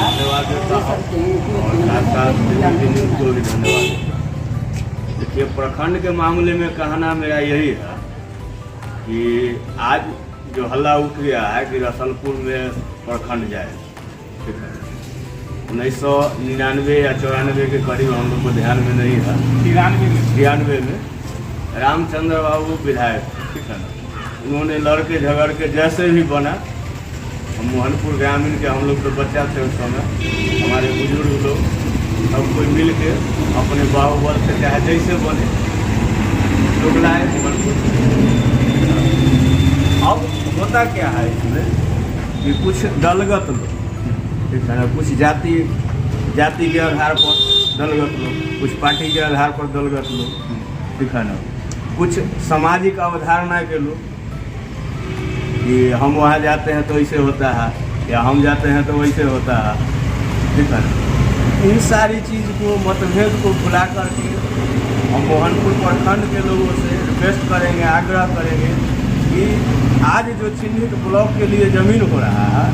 धन्यवाद देता हूँ और साथ साथ न्यूज़ को भी धन्यवाद देता हूँ। देखिए, प्रखंड के मामले में कहना मेरा यही है कि आज जो हल्ला उठ गया है कि रसलपुर में प्रखंड जाए, ठीक है, 1999 या 94 के करीब, हम लोग को ध्यान में नहीं है, 93 में रामचंद्र बाबू विधायक, ठीक है ना, उन्होंने लड़के झगड़ के जैसे भी बना, हम मोहनपुर ग्रामीण के हम लोग तो बच्चा थे उस समय, हमारे बुजुर्ग लोग सब कोई मिल के अपने बाहुबल से चाहे जैसे बने लोग लाए मोहनपुर। अब होता क्या है इसमें कि कुछ दलगत लोग, ठीक है ना, कुछ जाति के आधार पर दलगत लोग, कुछ पार्टी के आधार पर दलगत लोग, ठीक है ना, कुछ सामाजिक अवधारणा के लोग कि हम वहाँ जाते हैं तो ऐसे होता है, या हम जाते हैं तो वैसे होता है, ठीक है ना। इन सारी चीज़ को, मतभेद को भुला करके हम मोहनपुर प्रखंड के लोगों से रिक्वेस्ट करेंगे, आग्रह करेंगे कि आज जो चिन्हित ब्लॉक के लिए ज़मीन हो रहा है,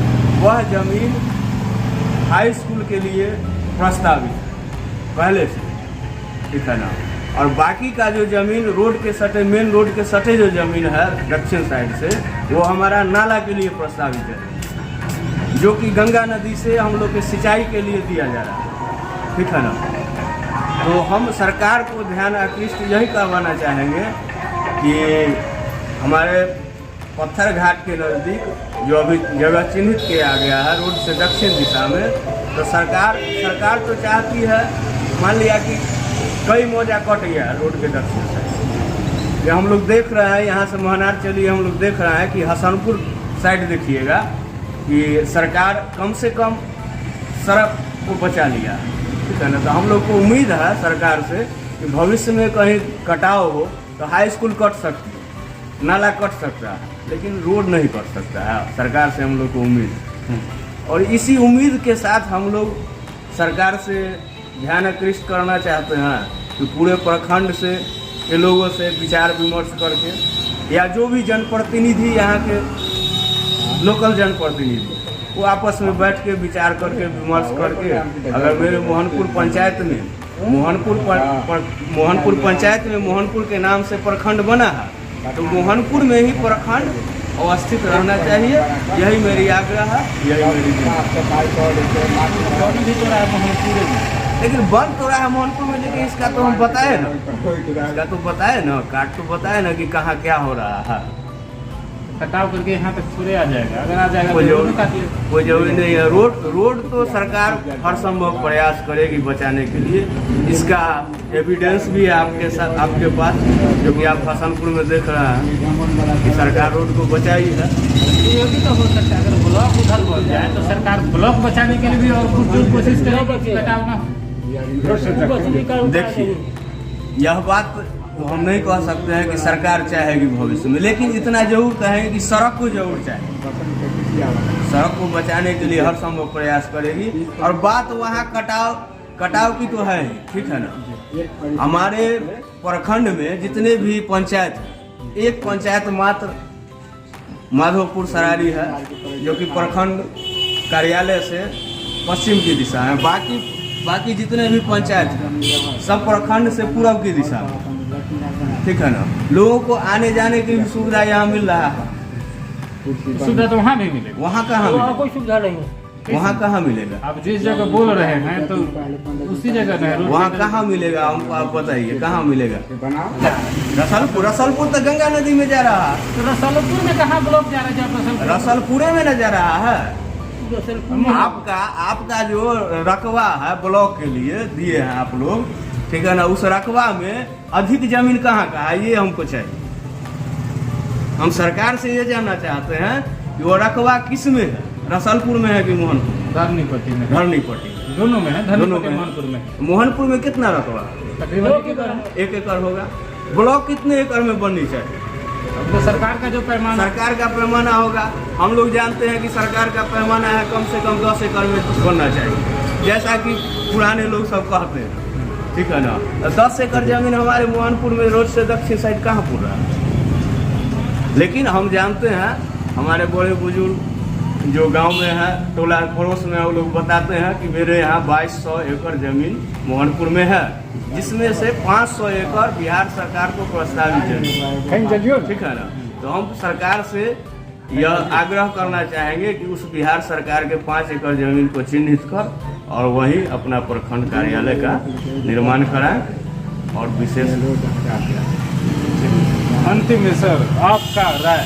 वह ज़मीन हाई स्कूल के लिए प्रस्तावित है पहले से, ठीक है ना, और बाकी का जो ज़मीन रोड के सटे, मेन रोड के सटे जो ज़मीन है दक्षिण साइड से, वो हमारा नाला के लिए प्रस्तावित है, जो कि गंगा नदी से हम लोग के सिंचाई के लिए दिया जा रहा है, ठीक है ना। तो हम सरकार को ध्यान आकृष्ट यही करवाना चाहेंगे कि हमारे पत्थर घाट के नज़दीक जो अभी जगह चिन्हित किया गया है रोड से दक्षिण दिशा में, तो सरकार तो चाहती है, मान लिया कि कई मौजा कट गया है रोड के दक्षिण साइड, ये हम लोग देख रहे हैं, यहाँ से महनार चलिए, हम लोग देख रहे हैं कि हसनपुर साइड देखिएगा कि सरकार कम से कम सड़क को बचा लिया, ठीक है ना। तो हम लोग को उम्मीद है सरकार से कि भविष्य में कहीं कटाव हो तो हाई स्कूल कट सकती है, नाला कट सकता है, लेकिन रोड नहीं कट सकता है। सरकार से हम लोग को उम्मीद है, और इसी उम्मीद के साथ हम लोग सरकार से ध्यान आकृष्ट करना चाहते हैं कि पूरे प्रखंड से के लोगों से विचार विमर्श करके, या जो भी जनप्रतिनिधि यहाँ के लोकल जनप्रतिनिधि, वो आपस में बैठ के विचार करके विमर्श करके, अगर मेरे मोहनपुर पंचायत में मोहनपुर पंचायत में मोहनपुर के नाम से प्रखंड बना है, तो मोहनपुर में ही प्रखंड अवस्थित रहना चाहिए। यही मेरी आग्रह है, यही मेरी लेकिन बंद तो रहा है मोहनपुर में, लेकिन इसका तो हम बताए ना, काट तो बताए ना कि कहाँ क्या हो रहा है। कटाव करके यहाँ तक पूरे आ जाएगा, अगर आ जाएगा कोई जरूरी नहीं है। रोड तो सरकार हर संभव प्रयास करेगी बचाने के लिए, इसका एविडेंस भी है आपके साथ, आपके पास, जो कि आप हसनपुर में देख रहे हैं कि सरकार रोड को बचाई है। ये भी तो हो सकता है, अगर ब्लॉक उधर बढ़ जाए तो सरकार ब्लॉक बचाने के लिए भी और कुछ कोशिश करेगी कटाव ना। देखिए, यह बात तो हम नहीं कह सकते हैं कि सरकार चाहेगी भविष्य में, लेकिन इतना जरूर कहेंगे कि सड़क को जरूर चाहेगी, सड़क को बचाने के लिए हर संभव प्रयास करेगी। और बात वहाँ कटाव की तो है, ठीक है ना। हमारे प्रखंड में जितने भी पंचायत हैं, एक पंचायत मात्र माधोपुर सरारी है, जो कि प्रखंड कार्यालय से पश्चिम की दिशा है। बाकी जितने भी पंचायत हैं सब प्रखंड से पूर्व की दिशा में, ठीक है ना। लोगों को आने जाने की भी सुविधा यहाँ मिल रहा है। सुविधा तो वहाँ नहीं मिलेगा, वहाँ कहाँ मिलेगा, कोई सुविधा नहीं, वहाँ कहाँ मिलेगा। आप जिस जगह बोल रहे हैं तो उसी जगह नहीं, वहाँ कहाँ मिलेगा, हमको आप बताइए कहाँ मिलेगा। रसलपुर तो गंगा नदी में जा रहा है, तो रसलपुर में कहाँ ब्लॉक जा रहा है? रसलपुरे में न जा रहा है। आपका जो रकबा है ब्लॉक के लिए दिए हैं आप लोग, ठीक है ना, उस रकबा में अधिक जमीन कहाँ का है, ये हमको चाहिए। हम सरकार से ये जानना चाहते हैं कि वो रकबा किस में है, रसलपुर में है कि मोहनपुर? धरनीपट्टी में, धरनीपट्टी दोनों में है। धरनीपट्टी मोहनपुर में, मोहनपुर में कितना रकबा है? तकरीबन 1 एकड़ होगा। ब्लॉक कितने एकड़ में बननी चाहिए? तो सरकार का जो पैमाना, सरकार का पैमाना होगा। हम लोग जानते हैं कि सरकार का पैमाना है कम से कम 10 एकड़ में बनना चाहिए, जैसा कि पुराने लोग सब कहते हैं, ठीक है ना। 10 एकड़ जमीन हमारे मोहनपुर में रोड से दक्षिण साइड कहाँ पूरा है। लेकिन हम जानते हैं, हमारे बड़े बुजुर्ग जो गांव में है, टोला पड़ोस में वो लोग बताते हैं कि मेरे यहाँ 2200 एकड़ जमीन मोहनपुर में है, जिसमें से 500 एकड़ बिहार सरकार को प्रस्तावित जमीन, ठीक है ना। तो हम सरकार से यह आग्रह करना चाहेंगे कि उस बिहार सरकार के 5 एकड़ जमीन को चिन्हित कर और वहीं अपना प्रखंड कार्यालय का निर्माण कराएं और विशेष अंतिम में सर आपका राय,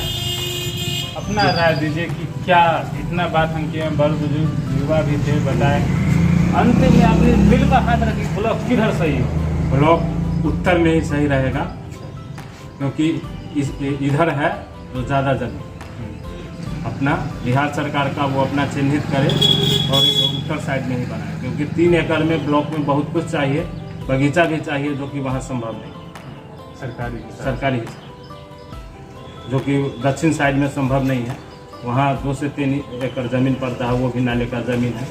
अपना राय दीजिए कि क्या इतना बात हम किए, बड़ बुजुर्ग युवा भी थे, बताए अंतिम में आपने दिल का हाथ रखी ब्लॉक किधर सही हो? ब्लॉक उत्तर में ही सही रहेगा, क्योंकि इधर है तो ज़्यादा जमीन अपना बिहार सरकार का वो अपना चिन्हित करे और उत्तर साइड में ही बनाए, क्योंकि 3 एकड़ में ब्लॉक में बहुत कुछ चाहिए, बगीचा भी चाहिए जो कि वहाँ संभव नहीं, सरकारी जो कि दक्षिण साइड में संभव नहीं है। वहाँ 2 से 3 एकड़ ज़मीन पड़ता है, वो भी नाले का ज़मीन है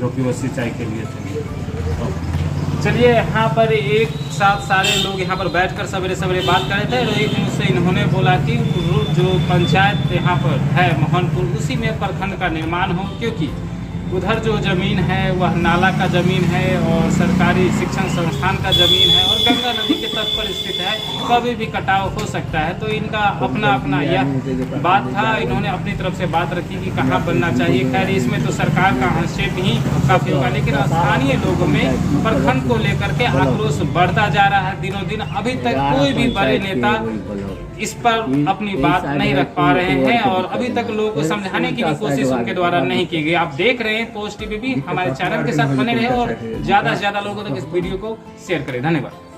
जो कि वो सिंचाई के लिए चाहिए। चलिए, यहाँ पर एक साथ सारे लोग यहाँ पर बैठकर सवेरे सवेरे बात कर रहे थे और एक मुझसे इन्होंने बोला कि जो पंचायत यहाँ पर है मोहनपुर, उसी में प्रखंड का निर्माण हो, क्योंकि उधर जो ज़मीन है वह नाला का ज़मीन है और सरकारी शिक्षण संस्थान का ज़मीन है और गंगा नदी के तट पर स्थित है, कभी भी कटाव हो सकता है। तो इनका अपना अपना यह बात था, इन्होंने अपनी तरफ से बात रखी कि कहाँ बनना चाहिए। खैर, इसमें तो सरकार का हस्तक्षेप ही काफ़ी होगा, लेकिन स्थानीय लोगों में प्रखंड को लेकर के आक्रोश बढ़ता जा रहा है दिनों दिन। अभी तक कोई भी बड़े नेता इस पर अपनी बात नहीं रख पा रहे हैं और अभी तक लोगों को समझाने की भी कोशिश उनके द्वारा नहीं की गई। आप देख रहे हैं पोस्ट टीवी भी, हमारे चैनल के साथ बने रहे और ज़्यादा से ज़्यादा लोगों तक इस वीडियो को शेयर करें। धन्यवाद।